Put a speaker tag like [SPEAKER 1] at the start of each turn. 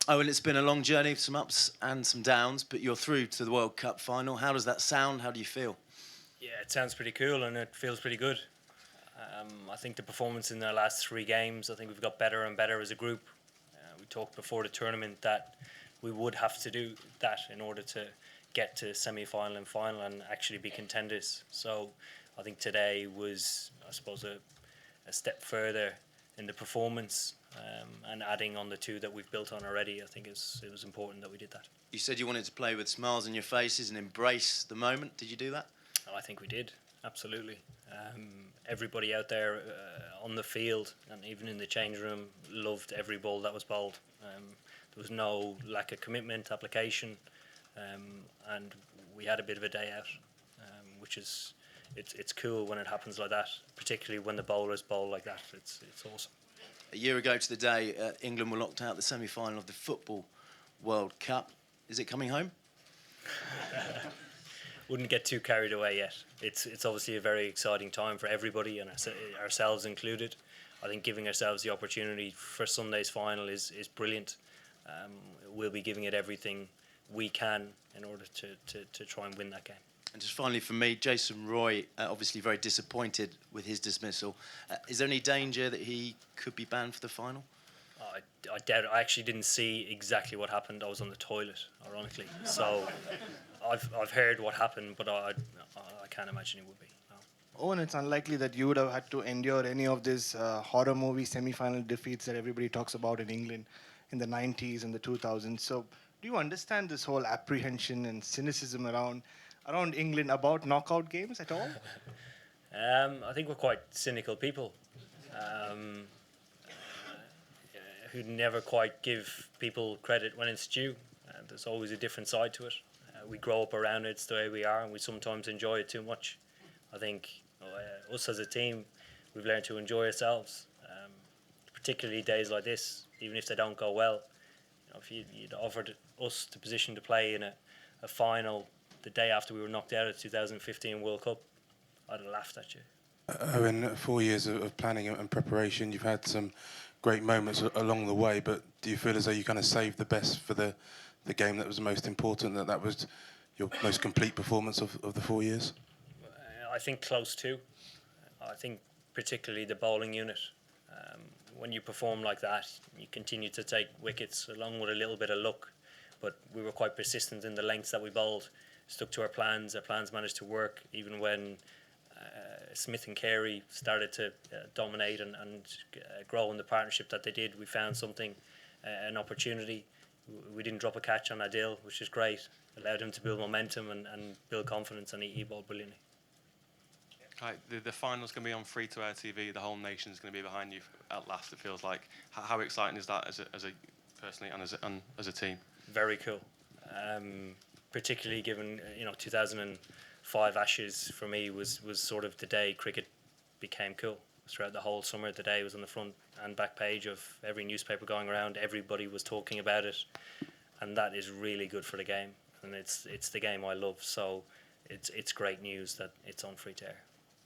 [SPEAKER 1] Oh, and it's been a long journey, some ups and some downs, but you're through to the World Cup final. How does that sound? How do you feel?
[SPEAKER 2] Yeah, it sounds pretty cool and it feels pretty good. I think the performance in the last 3 games, I think we've got better and better as a group. We talked before the tournament that we would have to do that in order to get to semi-final and final and actually be contenders. So I think today was, I suppose, a step further in the performance, and adding on the 2 that we've built on already. I think it was important that we did that.
[SPEAKER 1] You said you wanted to play with smiles on your faces and embrace the moment. Did you do that?
[SPEAKER 2] I think we did, absolutely. Everybody out there on the field and even in the change room loved every ball that was bowled. There was no lack of commitment, application, and we had a bit of a day out, which is it's cool when it happens like that, particularly when the bowlers bowl like that. It's awesome.
[SPEAKER 1] A year ago to the day, England were locked out the semi-final of the Football World Cup. Is it coming home?
[SPEAKER 2] Wouldn't get too carried away yet. It's obviously a very exciting time for everybody, and ourselves included. I think giving ourselves the opportunity for Sunday's final is brilliant. We'll be giving it everything we can in order to try and win that game.
[SPEAKER 1] And just finally for me, Jason Roy, obviously very disappointed with his dismissal. Is there any danger that he could be banned for the final?
[SPEAKER 2] I doubt it. I actually didn't see exactly what happened. I was on the toilet, ironically. So I've heard what happened, but I can't imagine it would be. No.
[SPEAKER 3] Owen, it's unlikely that you would have had to endure any of these horror movie semi-final defeats that everybody talks about in England in the 90s and the 2000s. So do you understand this whole apprehension and cynicism around England about knockout games at all?
[SPEAKER 2] I think we're quite cynical people who never quite give people credit when it's due. There's always a different side to it. We grow up around it, it's the way we are, and we sometimes enjoy it too much. I think us as a team, we've learned to enjoy ourselves, particularly days like this, even if they don't go well. If you'd offered us the position to play in a final the day after we were knocked out of the 2015 World Cup, I'd have laughed at you.
[SPEAKER 4] In 4 years of planning and preparation, you've had some great moments along the way, but do you feel as though you kind of saved the best for the game that was the most important, that was your most complete performance of the 4 years?
[SPEAKER 2] I think close to. I think particularly the bowling unit. When you perform like that, you continue to take wickets along with a little bit of luck, but we were quite persistent in the lengths that we bowled, stuck to our plans managed to work even when Smith and Carey started to dominate and grow in the partnership that they did. We found something, an opportunity. We didn't drop a catch on Adil, which is great. Allowed him to build momentum and build confidence, and he bowled brilliantly.
[SPEAKER 5] Right, the final's going to be on free-to-air TV. The whole nation's going to be behind you at last, it feels like. How exciting is that as a personally and as a team?
[SPEAKER 2] Very cool. Particularly given 2005 Ashes for me was sort of the day cricket became cool. Throughout the whole summer, the day was on the front and back page of every newspaper going around. Everybody was talking about it, and that is really good for the game. And it's the game I love. So it's great news that it's on free to air.